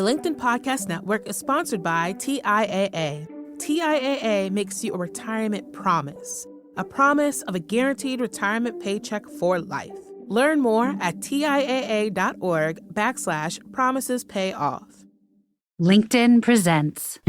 The LinkedIn Podcast Network is sponsored by TIAA. TIAA makes you a retirement promise, a promise of a guaranteed retirement paycheck for life. Learn more at TIAA.org/promisespayoff. LinkedIn presents.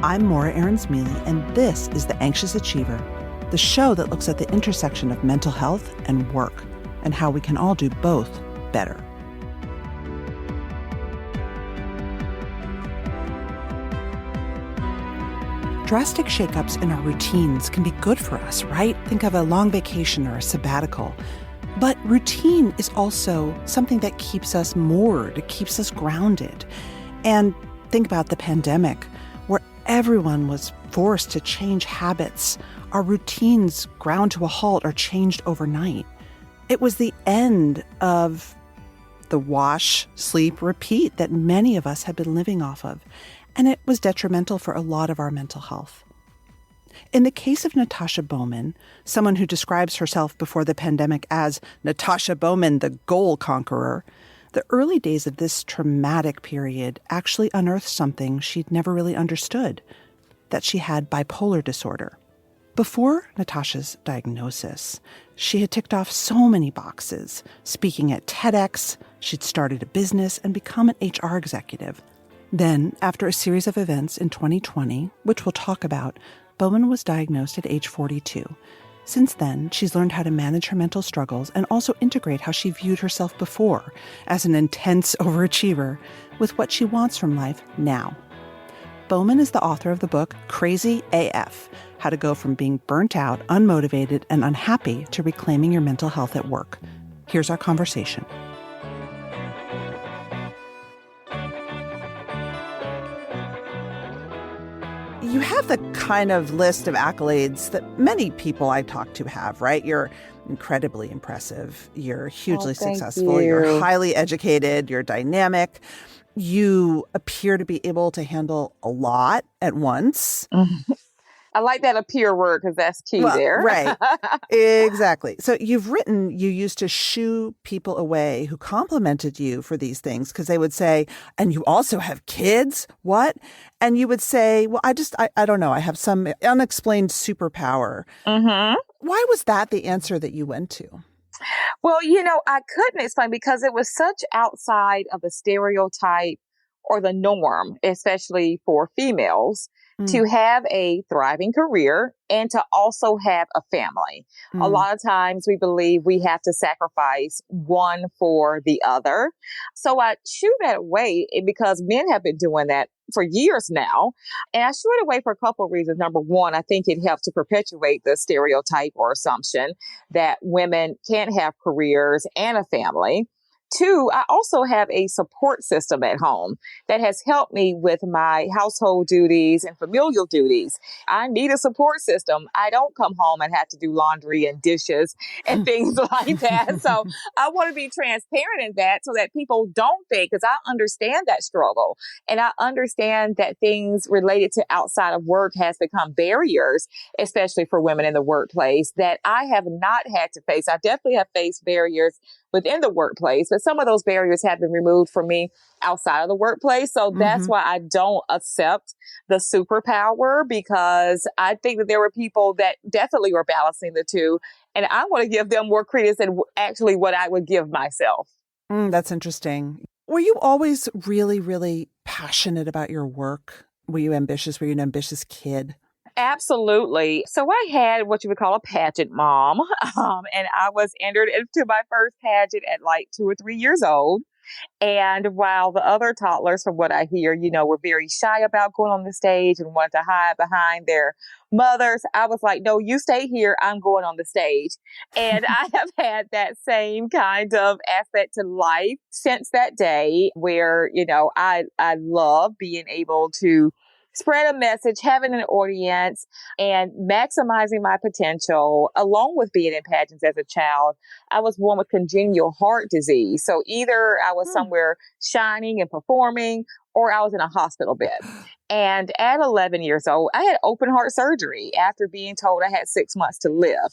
I'm Morra Aarons-Mele, and this is The Anxious Achiever, the show that looks at the intersection of mental health and work, and how we can all do both better. Drastic shakeups in our routines can be good for us, right? Think of a long vacation or a sabbatical. But routine is also something that keeps us moored, it keeps us grounded. And think about the pandemic, where everyone was forced to change habits. Our routines ground to a halt or changed overnight. It was the end of the wash, sleep, repeat that many of us had been living off of, and it was detrimental for a lot of our mental health. In the case of Natasha Bowman, someone who describes herself before the pandemic as Natasha Bowman, the goal conqueror, the early days of this traumatic period actually unearthed something she'd never really understood, that she had bipolar disorder. Before Natasha's diagnosis, she had ticked off so many boxes. Speaking at TEDx, she'd started a business and become an HR executive. Then, after a series of events in 2020, which we'll talk about, Bowman was diagnosed at age 42. Since then, she's learned how to manage her mental struggles and also integrate how she viewed herself before as an intense overachiever with what she wants from life now. Bowman is the author of the book Crazy AF, How to Go from Being Burnt Out, Unmotivated, and Unhappy to Reclaiming Your Mental Health at Work. Here's our conversation. You have the kind of list of accolades that many people I talk to have, right? You're incredibly impressive. You're hugely successful. You're highly educated. You're dynamic. You appear to be able to handle a lot at once. I like that appear word because that's key there. Right. Exactly. So you've written you used to shoo people away who complimented you for these things because they would say, and you also have kids? What? And you would say, well, I don't know. I have some unexplained superpower. Mm-hmm. Why was that the answer that you went to? Well, I couldn't explain because it was such outside of the stereotype or the norm, especially for females, to have a thriving career and to also have a family. A lot of times we believe we have to sacrifice one for the other. So I shoo that away because men have been doing that for years now. And I shoo it away for a couple of reasons. Number one, I think it helps to perpetuate the stereotype or assumption that women can't have careers and a family. Two, I also have a support system at home that has helped me with my household duties and familial duties. I need a support system. I don't come home and have to do laundry and dishes and things like that. So I want to be transparent in that so that people don't think, because I understand that struggle. And I understand that things related to outside of work has become barriers, especially for women in the workplace, that I have not had to face. I definitely have faced barriers within the workplace, but some of those barriers have been removed for me outside of the workplace. So that's why I don't accept the superpower, because I think that there were people that definitely were balancing the two. And I want to give them more credence than actually what I would give myself. That's interesting. Were you always really, really passionate about your work? Were you ambitious? Were you an ambitious kid? Absolutely. So I had what you would call a pageant mom, and I was entered into my first pageant at like 2 or 3 years old. And while the other toddlers, from what I hear, were very shy about going on the stage and wanted to hide behind their mothers, I was like, no, you stay here. I'm going on the stage. And I have had that same kind of aspect to life since that day where, I love being able to spread a message, having an audience, and maximizing my potential. Along with being in pageants as a child, I was born with congenital heart disease. So either I was somewhere shining and performing, or I was in a hospital bed. And at 11 years old, I had open heart surgery after being told I had 6 months to live.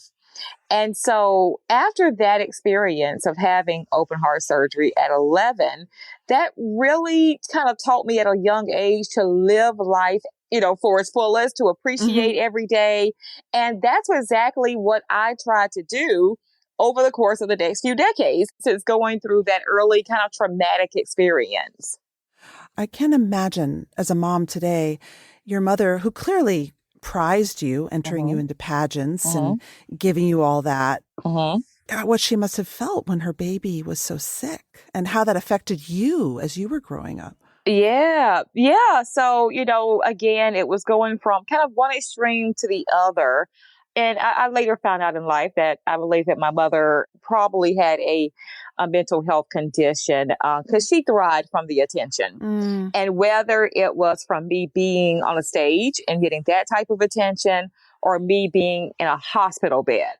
And so after that experience of having open heart surgery at 11, that really kind of taught me at a young age to live life, for its fullest, to appreciate every day. And that's exactly what I tried to do over the course of the next few decades since going through that early kind of traumatic experience. I can imagine as a mom today, your mother, who clearly prized you, entering you into pageants and giving you all that, what she must have felt when her baby was so sick and how that affected you as you were growing up. Yeah. Yeah. So, again, it was going from kind of one extreme to the other. And I later found out in life that I believe that my mother probably had a mental health condition because she thrived from the attention. And whether it was from me being on a stage and getting that type of attention or me being in a hospital bed,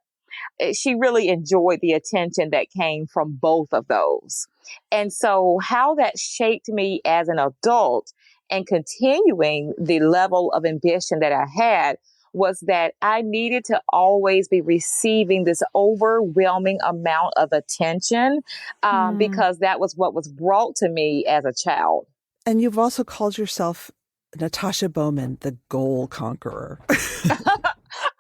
she really enjoyed the attention that came from both of those. And so how that shaped me as an adult and continuing the level of ambition that I had was that I needed to always be receiving this overwhelming amount of attention because that was what was brought to me as a child. And you've also called yourself Natasha Bowman, the goal conqueror.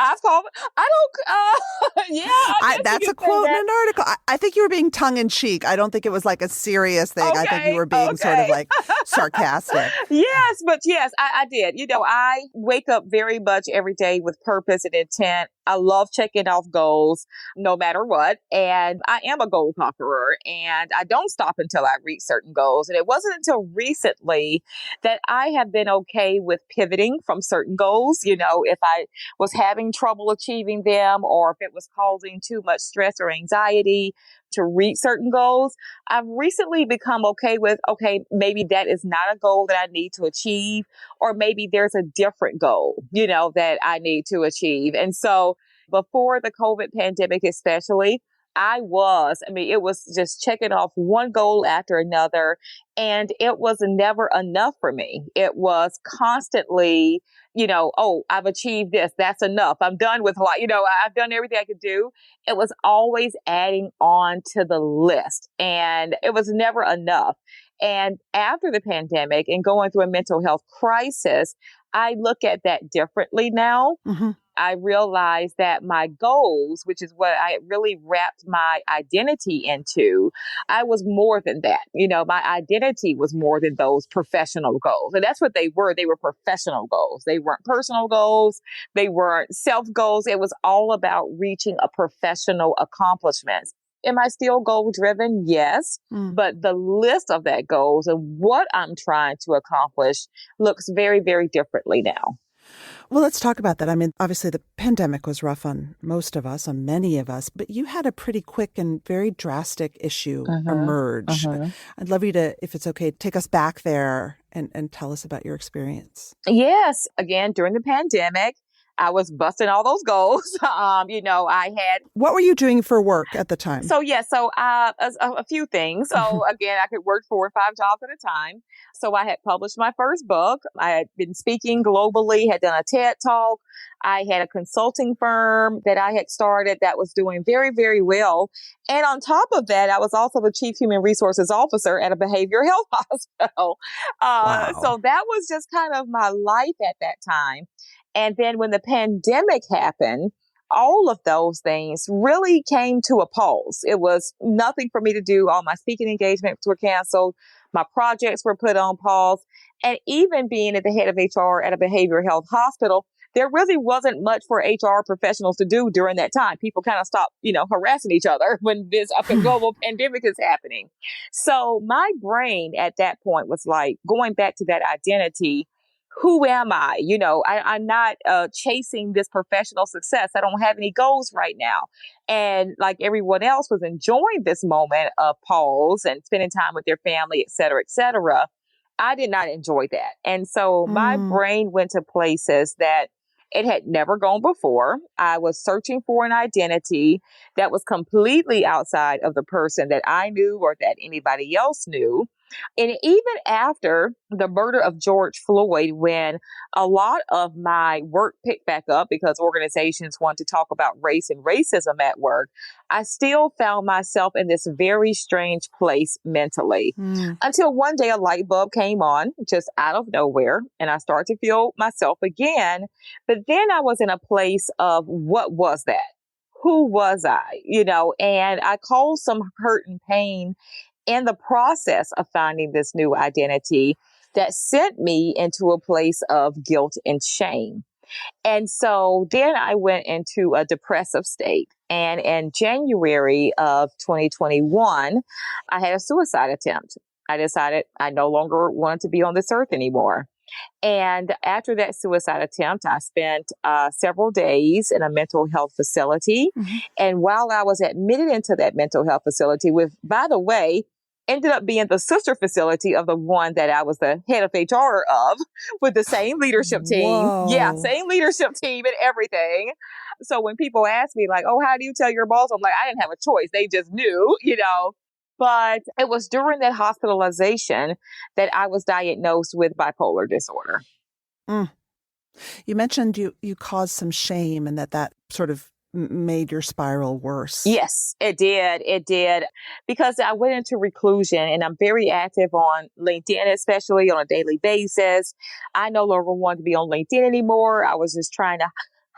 I've called, I don't, yeah. That's a quote in an article. I think you were being tongue in cheek. I don't think it was like a serious thing. Okay, I think you were being sort of like sarcastic. Yes, I did. I wake up very much every day with purpose and intent. I love checking off goals no matter what. And I am a goal conqueror and I don't stop until I reach certain goals. And it wasn't until recently that I have been okay with pivoting from certain goals. If I was having trouble achieving them or if it was causing too much stress or anxiety to reach certain goals, I've recently become okay with, maybe that is not a goal that I need to achieve, or maybe there's a different goal, that I need to achieve. And so before the COVID pandemic, especially, it was just checking off one goal after another. And it was never enough for me. It was constantly, I've achieved this. That's enough. I'm done with life. I've done everything I could do. It was always adding on to the list and it was never enough. And after the pandemic and going through a mental health crisis, I look at that differently now. I realized that my goals, which is what I really wrapped my identity into, I was more than that. My identity was more than those professional goals. And that's what they were. They were professional goals. They weren't personal goals. They weren't self goals. It was all about reaching a professional accomplishment. Am I still goal driven? Yes. But the list of that goals and what I'm trying to accomplish looks very, very differently now. Well, let's talk about that. I mean, obviously the pandemic was rough on most of us, on many of us, but you had a pretty quick and very drastic issue emerge. I'd love you to, if it's okay, take us back there and tell us about your experience. Yes. Again, during the pandemic, I was busting all those goals. I had. What were you doing for work at the time? A few things. So again, I could work 4 or 5 jobs at a time. So I had published my first book. I had been speaking globally, had done a TED Talk. I had a consulting firm that I had started that was doing very, very well. And on top of that, I was also the chief human resources officer at a behavioral health hospital. Wow. So that was just kind of my life at that time. And then when the pandemic happened, all of those things really came to a pause. It was nothing for me to do. All my speaking engagements were canceled. My projects were put on pause. And even being at the head of HR at a behavioral health hospital, there really wasn't much for HR professionals to do during that time. People kind of stopped, harassing each other when this global pandemic is happening. So my brain at that point was like going back to that identity. Who am I? I'm not chasing this professional success. I don't have any goals right now. And like everyone else was enjoying this moment of pause and spending time with their family, et cetera, et cetera. I did not enjoy that. And so my brain went to places that it had never gone before. I was searching for an identity that was completely outside of the person that I knew or that anybody else knew. And even after the murder of George Floyd, when a lot of my work picked back up because organizations want to talk about race and racism at work, I still found myself in this very strange place mentally until one day a light bulb came on just out of nowhere and I started to feel myself again. But then I was in a place of what was that? Who was I? And I caused some hurt and pain in the process of finding this new identity that sent me into a place of guilt and shame. And so then I went into a depressive state. And in January of 2021, I had a suicide attempt. I decided I no longer wanted to be on this earth anymore. And after that suicide attempt, I spent several days in a mental health facility. And while I was admitted into that mental health facility, with, by the way, ended up being the sister facility of the one that I was the head of HR of, with the same leadership team. Whoa. Yeah, same leadership team and everything. So when people ask me like, oh, how do you tell your boss? I'm like, I didn't have a choice. They just knew, But it was during that hospitalization that I was diagnosed with bipolar disorder. You mentioned you caused some shame and that sort of made your spiral worse. Yes, it did. It did. Because I went into reclusion and I'm very active on LinkedIn, especially on a daily basis. I no longer wanted to be on LinkedIn anymore. I was just trying to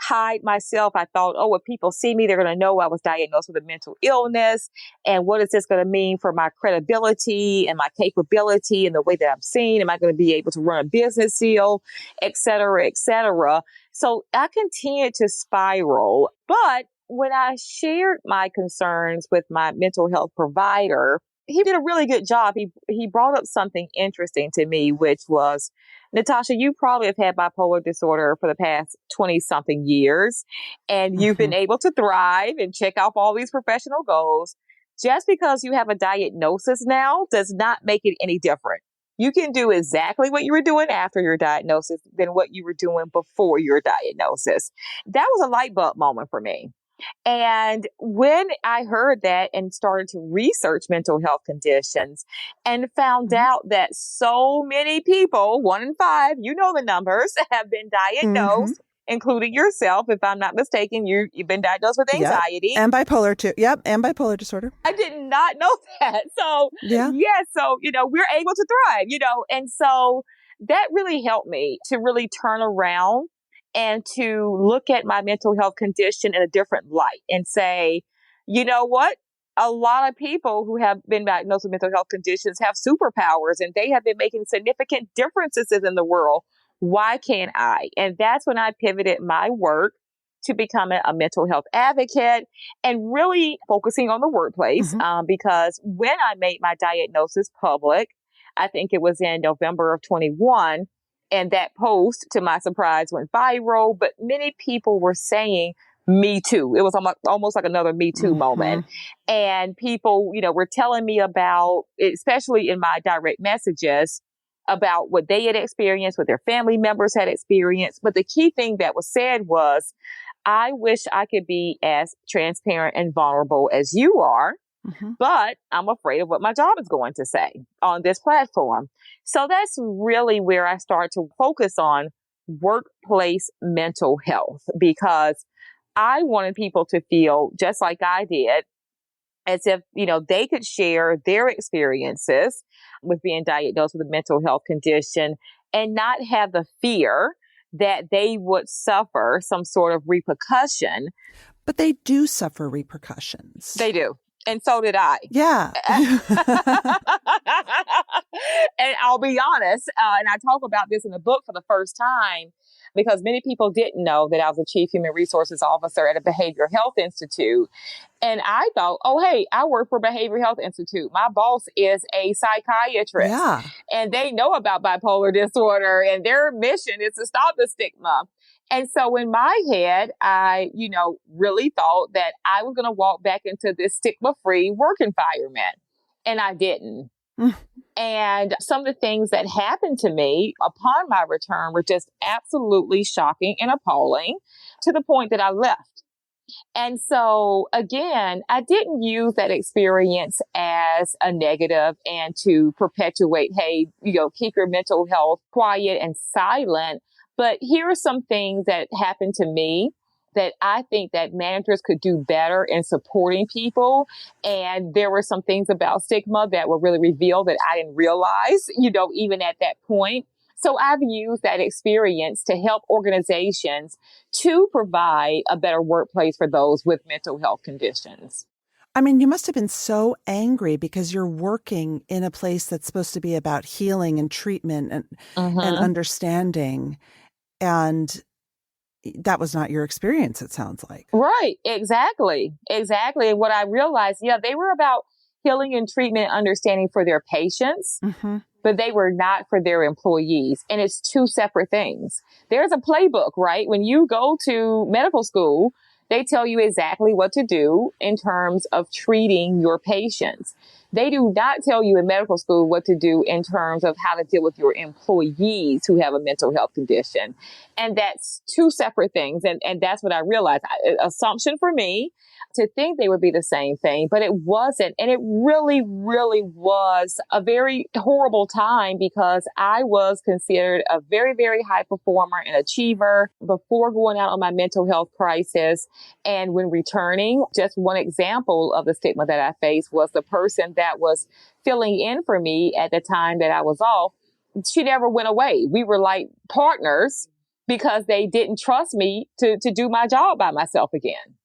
hide myself. I thought, oh, if people see me, they're going to know I was diagnosed with a mental illness. And what is this going to mean for my credibility and my capability and the way that I'm seen? Am I going to be able to run a business deal, et cetera, et cetera? So I continued to spiral. But when I shared my concerns with my mental health provider, he did a really good job. He brought up something interesting to me, which was, Natasha, you probably have had bipolar disorder for the past 20 something years, and you've been able to thrive and check off all these professional goals. Just because you have a diagnosis now does not make it any different. You can do exactly what you were doing after your diagnosis than what you were doing before your diagnosis. That was a light bulb moment for me. And when I heard that and started to research mental health conditions and found out that so many people, 1 in 5, you know the numbers, have been diagnosed, including yourself. If I'm not mistaken, you've been diagnosed with anxiety. And bipolar too. Yep. And bipolar disorder. I did not know that. So, so, we're able to thrive, and so that really helped me to really turn around and to look at my mental health condition in a different light and say, you know what? A lot of people who have been diagnosed with mental health conditions have superpowers and they have been making significant differences in the world. Why can't I? And that's when I pivoted my work to becoming a mental health advocate and really focusing on the workplace. Because when I made my diagnosis public, I think it was in November of 21, and that post, to my surprise, went viral, but many people were saying, me too. It was almost like another Me Too moment. And people, were telling me about, especially in my direct messages, about what they had experienced, what their family members had experienced. But the key thing that was said was, I wish I could be as transparent and vulnerable as you are, but I'm afraid of what my job is going to say on this platform. So that's really where I start to focus on workplace mental health, because I wanted people to feel just like I did, as if, they could share their experiences with being diagnosed with a mental health condition and not have the fear that they would suffer some sort of repercussion. But they do suffer repercussions. They do. And so did I. Yeah. And I'll be honest, and I talk about this in the book for the first time, because many people didn't know that I was a chief human resources officer at a behavioral health institute. And I thought, oh, hey, I work for Behavioral Health Institute. My boss is a psychiatrist. Yeah. And they know about bipolar disorder, and their mission is to stop the stigma. And so in my head, I, really thought that I was going to walk back into this stigma-free work environment. And I didn't. And some of the things that happened to me upon my return were just absolutely shocking and appalling, to the point that I left. And so again, I didn't use that experience as a negative and to perpetuate, hey, keep your mental health quiet and silent. But here are some things that happened to me that I think that managers could do better in supporting people. And there were some things about stigma that were really revealed that I didn't realize, even at that point. So I've used that experience to help organizations to provide a better workplace for those with mental health conditions. I mean, you must have been so angry because you're working in a place that's supposed to be about healing and treatment and understanding. And that was not your experience, it sounds like. Right. Exactly. And what I realized, they were about healing and treatment and understanding for their patients, but they were not for their employees. And it's two separate things. There's a playbook, right? When you go to medical school, they tell you exactly what to do in terms of treating your patients. They do not tell you in medical school what to do in terms of how to deal with your employees who have a mental health condition. And that's two separate things. And that's what I realized. Assumption for me to think they would be the same thing, but it wasn't. And it really, really was a very horrible time because I was considered a very, very high performer and achiever before going out on my mental health crisis. And when returning, just one example of the stigma that I faced was the person that was filling in for me at the time that I was off. She never went away. We were like partners because they didn't trust me to do my job by myself again.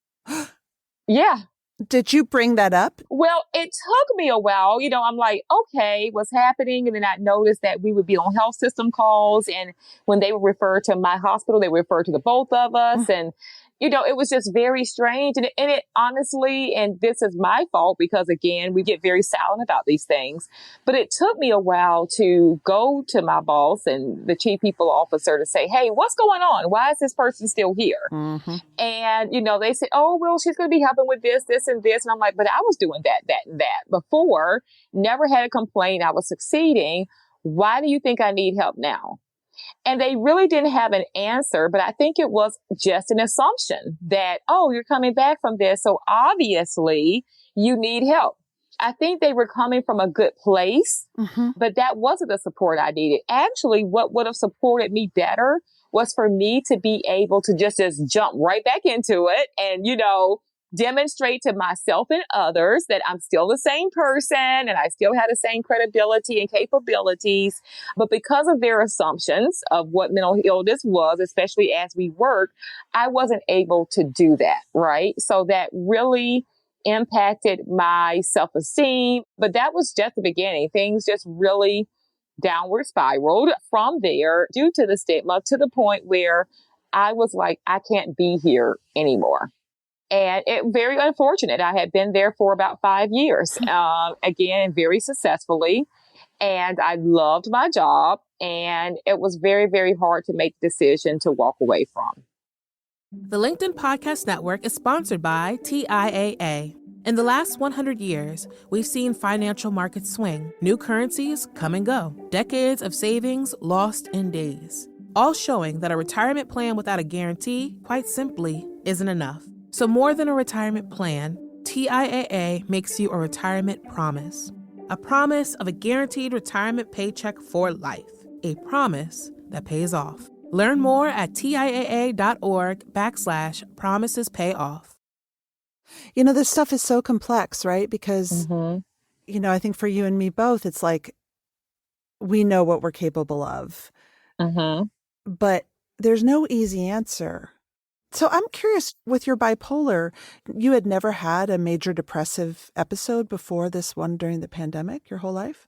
Yeah. Did you bring that up? Well, it took me a while. I'm like, okay, what's happening? And then I noticed that we would be on health system calls. And when they would refer to my hospital, they would refer to the both of us. And, it was just very strange. And it honestly, and this is my fault because, again, we get very silent about these things. But it took me a while to go to my boss and the chief people officer to say, hey, what's going on? Why is this person still here? And, they said, oh, well, she's going to be helping with this, this, and this. And I'm like, but I was doing that, and that before, never had a complaint. I was succeeding. Why do you think I need help now? And they really didn't have an answer, but I think it was just an assumption that, oh, you're coming back from this, so obviously you need help. I think they were coming from a good place, but that wasn't the support I needed. Actually, what would have supported me better was for me to be able to just jump right back into it and, demonstrate to myself and others that I'm still the same person and I still had the same credibility and capabilities. But because of their assumptions of what mental illness was, especially as we work, I wasn't able to do that, right? So that really impacted my self-esteem. But that was just the beginning. Things just really downward spiraled from there due to the stigma to the point where I was like, I can't be here anymore. And it very unfortunate. I had been there for about 5 years, again, very successfully. And I loved my job. And it was very, very hard to make the decision to walk away from. The LinkedIn Podcast Network is sponsored by TIAA. In the last 100 years, we've seen financial markets swing, new currencies come and go, decades of savings lost in days, all showing that a retirement plan without a guarantee, quite simply, isn't enough. So more than a retirement plan, TIAA makes you a retirement promise. A promise of a guaranteed retirement paycheck for life. A promise that pays off. Learn more at TIAA.org/promisespayoff. This stuff is so complex, right? Because, I think for you and me both, it's like we know what we're capable of. But there's no easy answer. So I'm curious, with your bipolar, you had never had a major depressive episode before this one during the pandemic, your whole life?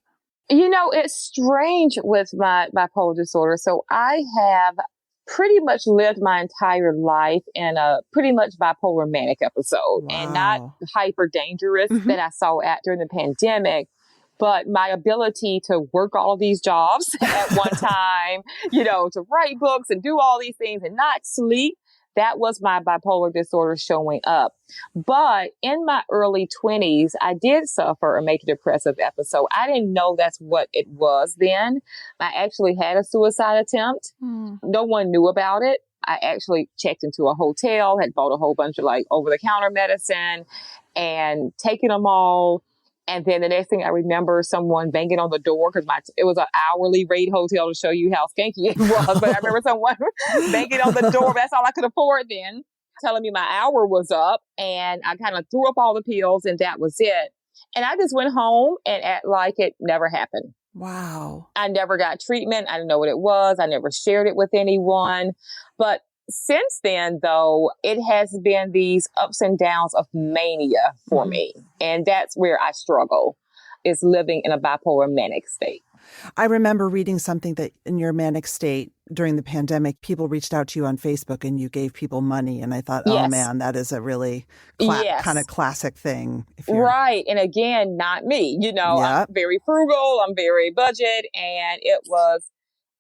It's strange with my bipolar disorder. So I have pretty much lived my entire life in a pretty much bipolar manic episode. Wow. And not hyper dangerous that I saw during the pandemic. But my ability to work all of these jobs at one time, to write books and do all these things and not sleep, that was my bipolar disorder showing up. But in my early 20s, I did suffer a major depressive episode. I didn't know that's what it was then. I actually had a suicide attempt. No one knew about it. I actually checked into a hotel, had bought a whole bunch of like over-the-counter medicine and taken them all. And then the next thing I remember, someone banging on the door because it was an hourly rate hotel to show you how skanky it was. But I remember someone banging on the door. That's all I could afford then, telling me my hour was up. And I kind of threw up all the pills and that was it. And I just went home and act like it never happened. Wow. I never got treatment. I didn't know what it was. I never shared it with anyone. But since then, though, it has been these ups and downs of mania for me. And that's where I struggle, is living in a bipolar manic state. I remember reading something that in your manic state during the pandemic, people reached out to you on Facebook and you gave people money. And I thought, oh man, that is a really kind of classic thing. Right. And again, not me. I'm very frugal. I'm very budget. And it was,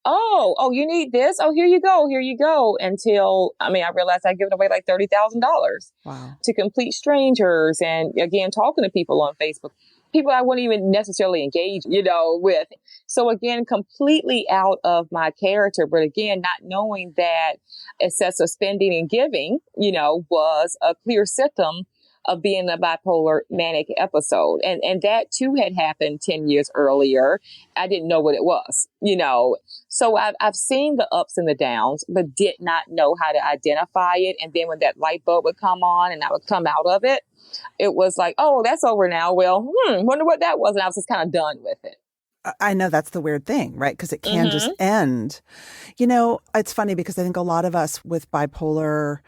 oh, you need this? Oh, here you go. Until, I realized I'd given away like $30,000 to complete strangers. And again, talking to people on Facebook. People I wouldn't even necessarily engage, with. So again, completely out of my character. But again, not knowing that excessive spending and giving, was a clear symptom of being a bipolar manic episode. And that too had happened 10 years earlier. I didn't know what it was, So I've seen the ups and the downs, but did not know how to identify it. And then when that light bulb would come on and I would come out of it, it was like, oh, that's over now. Well, wonder what that was. And I was just kind of done with it. I know that's the weird thing, right? Because it can just end. It's funny because I think a lot of us with bipolar,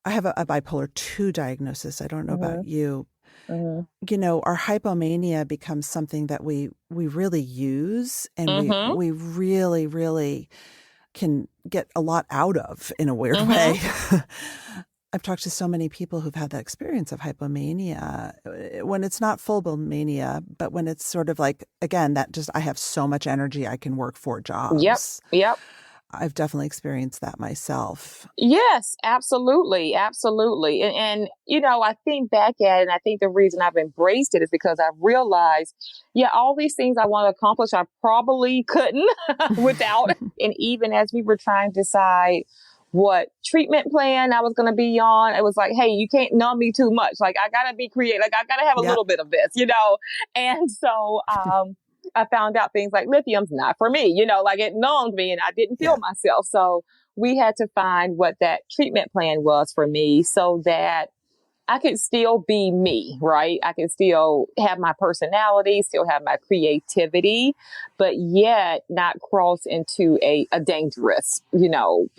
I have a bipolar 2 diagnosis. I don't know about you. Our hypomania becomes something that we really use and we really, really can get a lot out of in a weird way. I've talked to so many people who've had that experience of hypomania when it's not full-blown mania, but when it's sort of like, again, that just, I have so much energy, I can work 4 jobs. Yep. I've definitely experienced that myself. Yes, absolutely. Absolutely. And I think back at it, and I think the reason I've embraced it is because I've realized, all these things I want to accomplish, I probably couldn't without. And even as we were trying to decide what treatment plan I was going to be on, it was like, hey, you can't numb me too much. Like, I got to be creative. Like, I got to have a little bit of this, And so, I found out things like lithium's not for me, like it numbed me and I didn't feel myself. So we had to find what that treatment plan was for me so that I could still be me, right? I could still have my personality, still have my creativity, but yet not cross into a dangerous,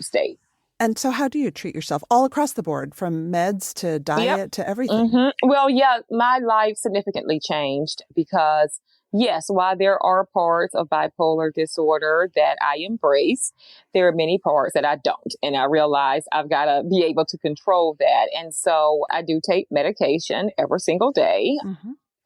state. And so how do you treat yourself all across the board, from meds to diet to everything? Well, my life significantly changed because, yes, while there are parts of bipolar disorder that I embrace, there are many parts that I don't. And I realize I've got to be able to control that. And so I do take medication every single day.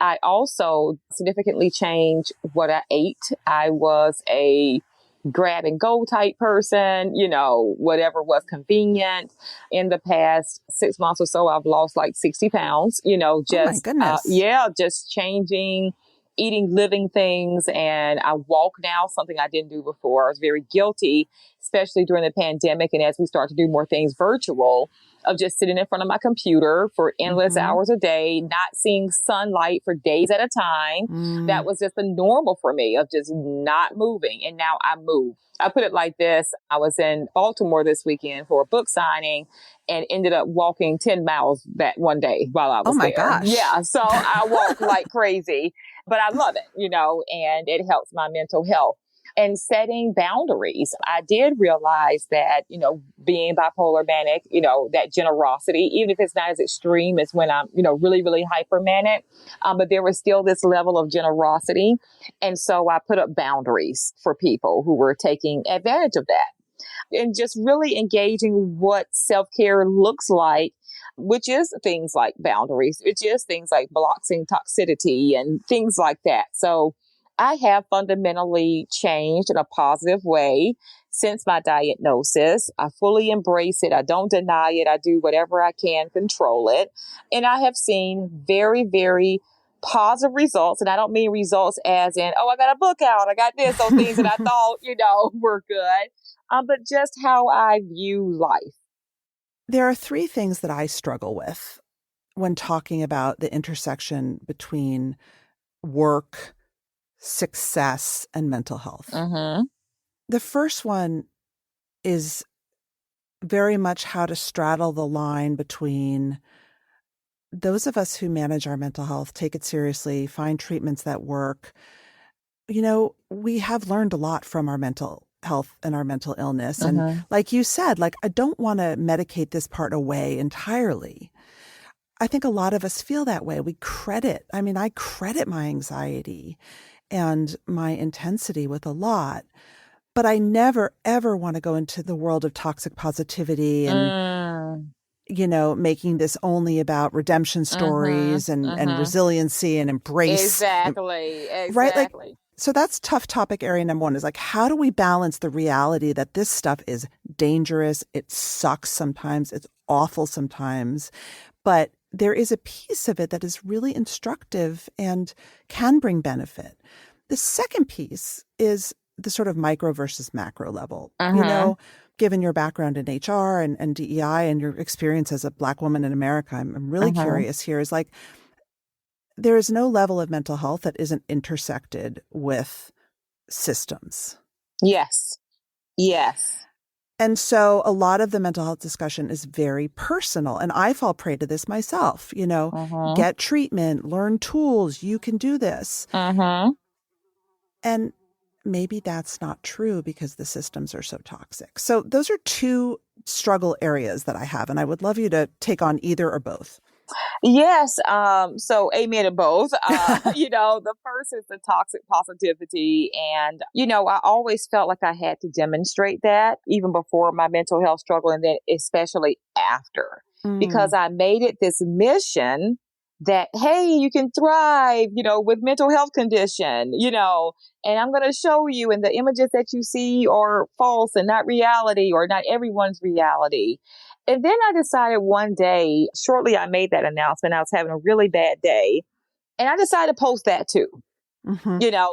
I also significantly changed what I ate. I was a grab and go type person, whatever was convenient. In the past 6 months or so, I've lost like 60 pounds, just, oh my goodness. Just changing, eating living things. And I walk now, something I didn't do before. I was very guilty, especially during the pandemic. And as we start to do more things virtual, of just sitting in front of my computer for endless hours a day, not seeing sunlight for days at a time. That was just the normal for me, of just not moving. And now I move. I put it like this. I was in Baltimore this weekend for a book signing and ended up walking 10 miles that one day while I was there. Oh my gosh. Yeah. So I walk like crazy, but I love it, and it helps my mental health. And setting boundaries. I did realize that, being bipolar manic, that generosity, even if it's not as extreme as when I'm, really, really hyper manic, but there was still this level of generosity. And so I put up boundaries for people who were taking advantage of that and just really engaging what self-care looks like, which is things like boundaries, which is things like blocking toxicity and things like that. So I have fundamentally changed in a positive way since my diagnosis. I fully embrace it. I don't deny it. I do whatever I can to control it. And I have seen very, very positive results. And I don't mean results as in, oh, I got a book out. I got this. Those things that I thought, were good. but just how I view life. There are three things that I struggle with when talking about the intersection between work, success, and mental health. Mm-hmm. The first one is very much how to straddle the line between those of us who manage our mental health, take it seriously, find treatments that work. You know, we have learned a lot from our mental health and our mental illness. Mm-hmm. And like you said, like, I don't want to medicate this part away entirely. I think a lot of us feel that way. I credit my anxiety and my intensity with a lot, but I never, ever want to go into the world of toxic positivity and, making this only about redemption stories and resiliency and embrace. Exactly. Right? Like, so that's tough topic area number one, is like, how do we balance the reality that this stuff is dangerous? It sucks sometimes. It's awful sometimes. But there is a piece of it that is really instructive and can bring benefit. The second piece is the sort of micro versus macro level. Given your background in HR and DEI and your experience as a Black woman in America, I'm really curious here, is like, there is no level of mental health that isn't intersected with systems. Yes. And so a lot of the mental health discussion is very personal. And I fall prey to this myself, get treatment, learn tools, you can do this. And maybe that's not true because the systems are so toxic. So those are two struggle areas that I have. And I would love you to take on either or both. Yes. So amen to both. The first is the toxic positivity. And, I always felt like I had to demonstrate that even before my mental health struggle, and then especially after, because I made it this mission that, hey, you can thrive, with mental health condition, and I'm going to show you, and the images that you see are false and not reality, or not everyone's reality. And then I decided one day, shortly I made that announcement, I was having a really bad day, and I decided to post that too.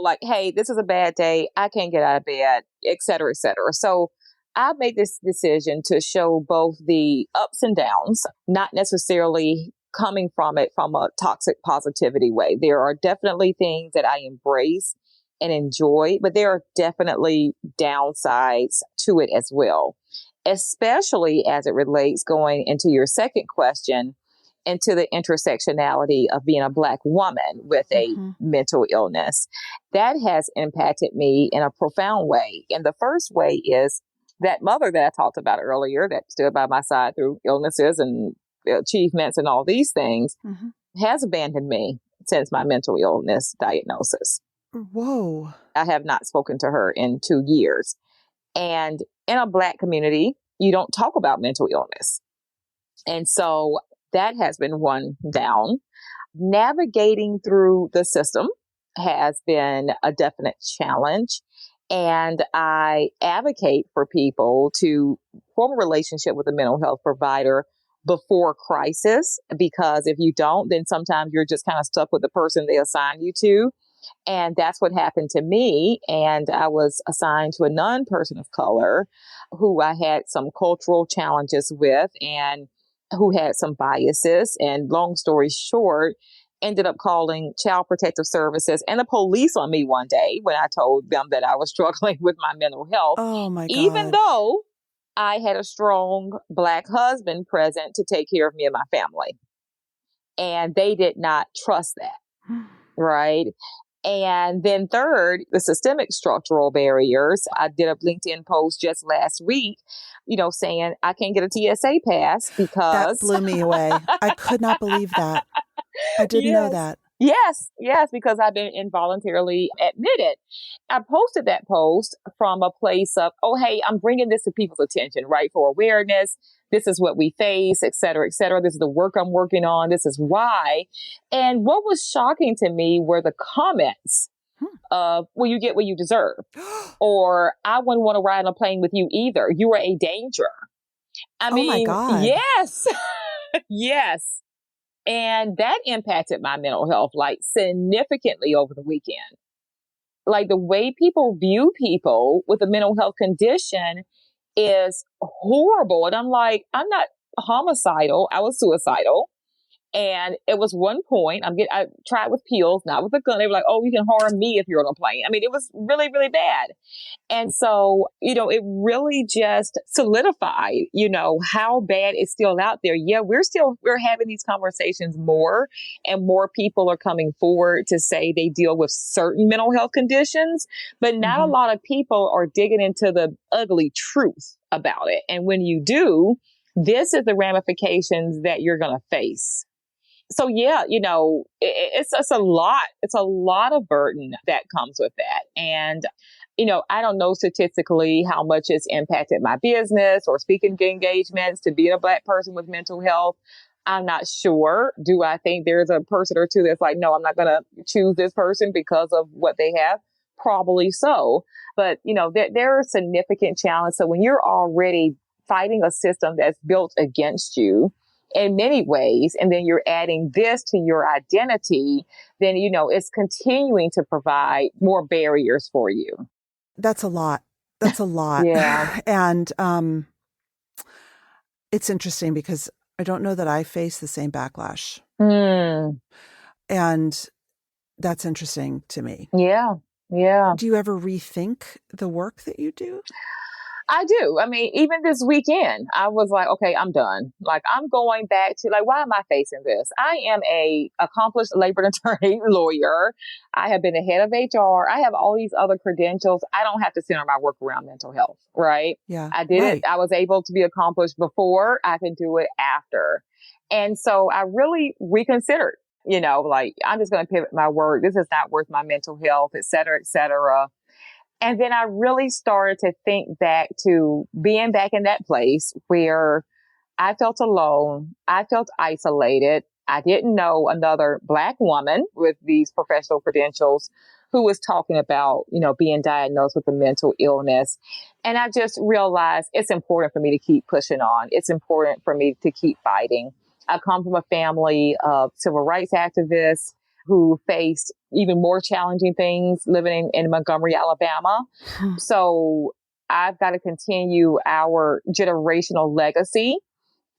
Like, hey, this is a bad day. I can't get out of bed, et cetera, et cetera. So I made this decision to show both the ups and downs, not necessarily coming from it from a toxic positivity way. There are definitely things that I embrace and enjoy, but there are definitely downsides to it as well, especially as it relates, going into your second question, into the intersectionality of being a Black woman with a mental illness. That has impacted me in a profound way. And the first way is that mother that I talked about earlier that stood by my side through illnesses and achievements and all these things has abandoned me since my mental illness diagnosis. Whoa. I have not spoken to her in 2 years. And in a Black community, you don't talk about mental illness. And so that has been one down. Navigating through the system has been a definite challenge. And I advocate for people to form a relationship with a mental health provider before crisis, because if you don't, then sometimes you're just kind of stuck with the person they assign you to. And that's what happened to me. And I was assigned to a non-person of color who I had some cultural challenges with and who had some biases. And long story short, ended up calling Child Protective Services and the police on me one day when I told them that I was struggling with my mental health. Oh my God. Even though I had a strong Black husband present to take care of me and my family. And they did not trust that. Right. And then third, the systemic structural barriers. I did a LinkedIn post just last week, saying I can't get a TSA pass because... That blew me away. I could not believe that. I didn't know that. Yes, because I've been involuntarily admitted. I posted that post from a place of, oh, hey, I'm bringing this to people's attention, right? For awareness. This is what we face, et cetera, et cetera. This is the work I'm working on. This is why. And what was shocking to me were the comments of, well, you get what you deserve. Or I wouldn't want to ride on a plane with you either. You are a danger. I mean, my God. Yes. Yes. And that impacted my mental health like significantly over the weekend. Like the way people view people with a mental health condition is horrible. And I'm like, I'm not homicidal. I was suicidal. And it was one point I tried with pills, not with a gun. They were like, oh, you can harm me if you're on a plane. I mean, it was really, really bad. And so, it really just solidified, how bad it's still out there. Yeah, we're having these conversations more, and more people are coming forward to say they deal with certain mental health conditions, but not a lot of people are digging into the ugly truth about it. And when you do, this is the ramifications that you're going to face. So yeah, it's a lot. It's a lot of burden that comes with that. And, I don't know statistically how much it's impacted my business or speaking engagements to be a Black person with mental health. I'm not sure. Do I think there's a person or two that's like, no, I'm not going to choose this person because of what they have? Probably so. But, there are significant challenges. So when you're already fighting a system that's built against you, in many ways, and then you're adding this to your identity, then, it's continuing to provide more barriers for you. That's a lot. That's a lot. Yeah. And it's interesting because I don't know that I face the same backlash. And that's interesting to me. Yeah. Yeah. Do you ever rethink the work that you do? I do. I mean, even this weekend, I was like, okay, I'm done. Like, I'm going back to why am I facing this? I am a accomplished labor and attorney lawyer. I have been the head of HR. I have all these other credentials. I don't have to center my work around mental health, right? Yeah. I did it. I was able to be accomplished before. I can do it after. And so I really reconsidered, I'm just going to pivot my work. This is not worth my mental health, et cetera, et cetera. And then I really started to think back to being back in that place where I felt alone. I felt isolated. I didn't know another Black woman with these professional credentials who was talking about, being diagnosed with a mental illness. And I just realized it's important for me to keep pushing on. It's important for me to keep fighting. I come from a family of civil rights activists who faced even more challenging things living in Montgomery, Alabama. So I've got to continue our generational legacy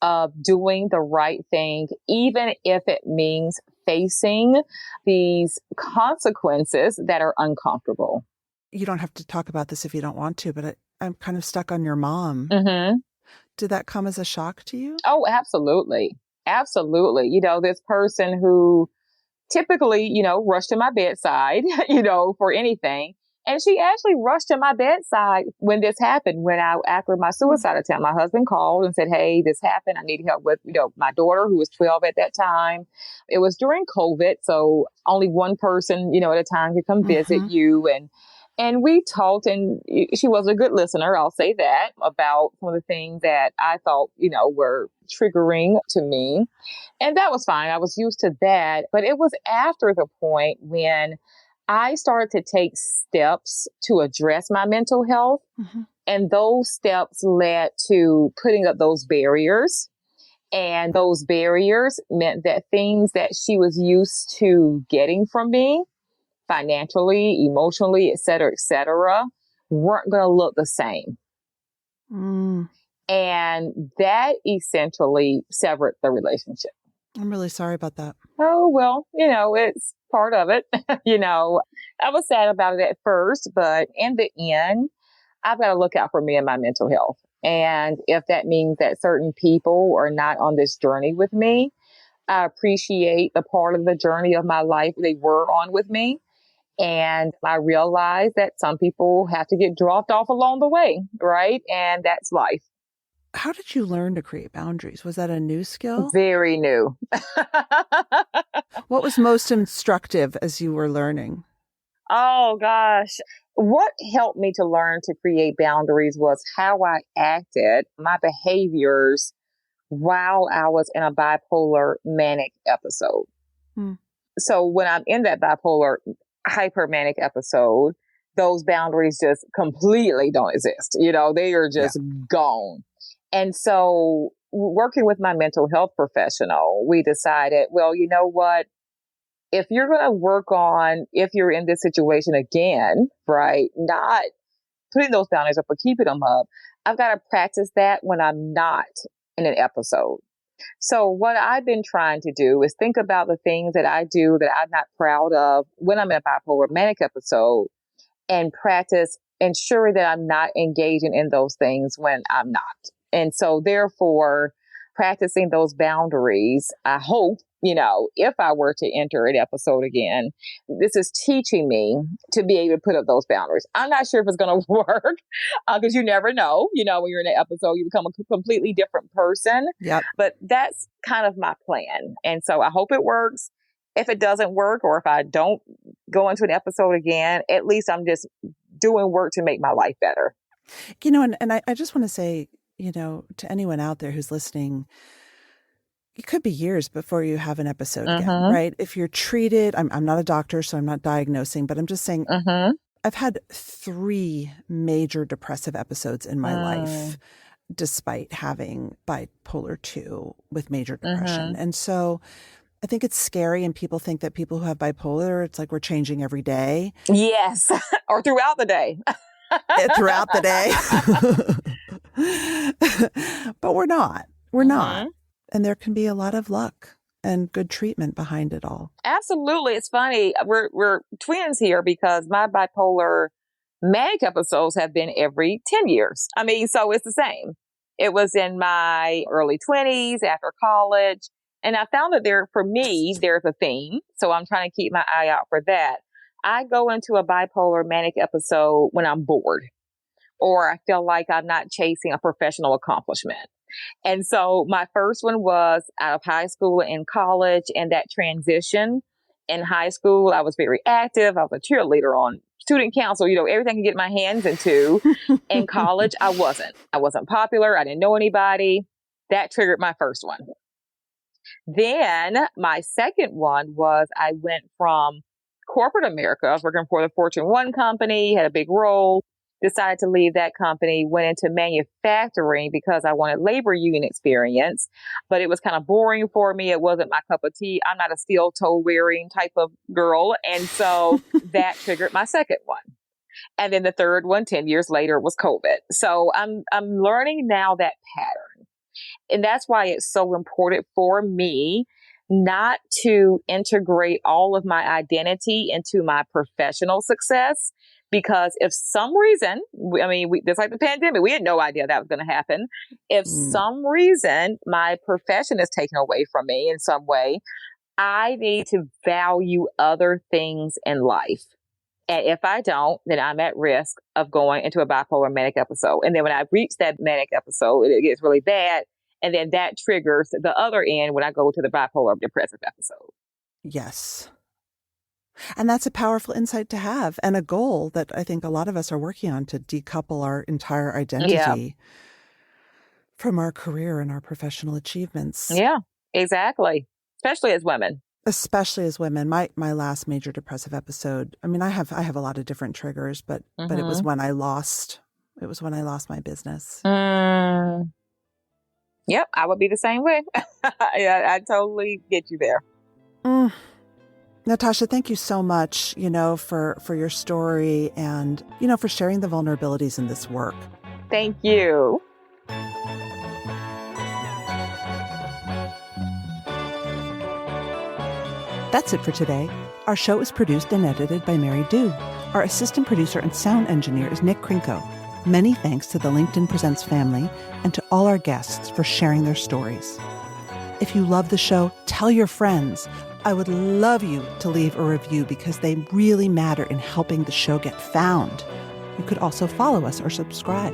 of doing the right thing, even if it means facing these consequences that are uncomfortable. You don't have to talk about this if you don't want to, but I'm kind of stuck on your mom. Did that come as a shock to you? Oh, absolutely. Absolutely. This person who typically, rushed to my bedside, for anything. And she actually rushed to my bedside when this happened, after my suicide attempt. My husband called and said, hey, this happened. I need help with, my daughter who was 12 at that time. It was during COVID. So only one person, at a time could come visit you. And we talked, and she was a good listener. I'll say that, about some of the things that I thought, were triggering to me. And that was fine. I was used to that. But it was after the point when I started to take steps to address my mental health. And those steps led to putting up those barriers. And those barriers meant that things that she was used to getting from me, financially, emotionally, et cetera, weren't going to look the same. And that essentially severed the relationship. I'm really sorry about that. Oh, well, it's part of it. I was sad about it at first, but in the end, I've got to look out for me and my mental health. And if that means that certain people are not on this journey with me, I appreciate the part of the journey of my life they were on with me. And I realize that some people have to get dropped off along the way, right? And that's life. How did you learn to create boundaries? Was that a new skill? Very new. What was most instructive as you were learning? Oh, gosh. What helped me to learn to create boundaries was how I acted, my behaviors, while I was in a bipolar manic episode. So when I'm in that bipolar hypermanic episode, those boundaries just completely don't exist. They are just gone. And so working with my mental health professional, we decided, well, you know what? If you're going to work on, if you're in this situation again, right, not putting those boundaries up or keeping them up, I've got to practice that when I'm not in an episode. So what I've been trying to do is think about the things that I do that I'm not proud of when I'm in a bipolar manic episode, and practice ensure that I'm not engaging in those things when I'm not. And so therefore, practicing those boundaries, I hope, if I were to enter an episode again, this is teaching me to be able to put up those boundaries. I'm not sure if it's going to work because you never know, when you're in an episode, you become a completely different person. Yep. But that's kind of my plan. And so I hope it works. If it doesn't work, or if I don't go into an episode again, at least I'm just doing work to make my life better. And I just want to say, to anyone out there who's listening, it could be years before you have an episode again, right? If you're treated, I'm not a doctor, so I'm not diagnosing, but I'm just saying I've had 3 major depressive episodes in my life, despite having bipolar 2 with major depression. And so I think it's scary, and people think that people who have bipolar, it's like we're changing every day. Yes, or throughout the day. Throughout the day. But we're not. We're not. And there can be a lot of luck and good treatment behind it all. Absolutely. It's funny. We're twins here because my bipolar manic episodes have been every 10 years. So it's the same. It was in my early 20s after college. And I found that there's a theme. So I'm trying to keep my eye out for that. I go into a bipolar manic episode when I'm bored, or I feel like I'm not chasing a professional accomplishment. And so my first one was out of high school and college, and that transition. In high school, I was very active. I was a cheerleader on student council, everything I could get my hands into. In college, I wasn't popular. I didn't know anybody. That triggered my first one. Then my second one was I went from corporate America. I was working for the Fortune 1 company, had a big role, decided to leave that company, went into manufacturing because I wanted labor union experience, but it was kind of boring for me. It wasn't my cup of tea. I'm not a steel toe wearing type of girl. And so that triggered my second one. And then the third one, 10 years later, was COVID. So I'm learning now that pattern. And that's why it's so important for me not to integrate all of my identity into my professional success. Because if some reason, just like the pandemic, we had no idea that was going to happen. If some reason my profession is taken away from me in some way, I need to value other things in life. And if I don't, then I'm at risk of going into a bipolar manic episode. And then when I reach that manic episode, it gets really bad. And then that triggers the other end when I go to the bipolar depressive episode. Yes. And that's a powerful insight to have, and a goal that I think a lot of us are working on, to decouple our entire identity from our career and our professional achievements. Yeah, exactly. Especially as women. My last major depressive episode, I have a lot of different triggers, but it was when I lost my business. Yep, I would be the same way. I totally get you there. Natasha, thank you so much, for your story and, for sharing the vulnerabilities in this work. Thank you. That's it for today. Our show is produced and edited by Mary Dew. Our assistant producer and sound engineer is Nick Krinko. Many thanks to the LinkedIn Presents family and to all our guests for sharing their stories. If you love the show, tell your friends. I would love you to leave a review because they really matter in helping the show get found. You could also follow us or subscribe.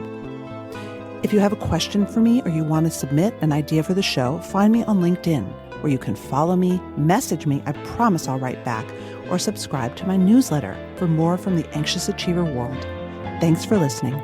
If you have a question for me or you want to submit an idea for the show, find me on LinkedIn, where you can follow me, message me, I promise I'll write back, or subscribe to my newsletter for more from the Anxious Achiever world. Thanks for listening.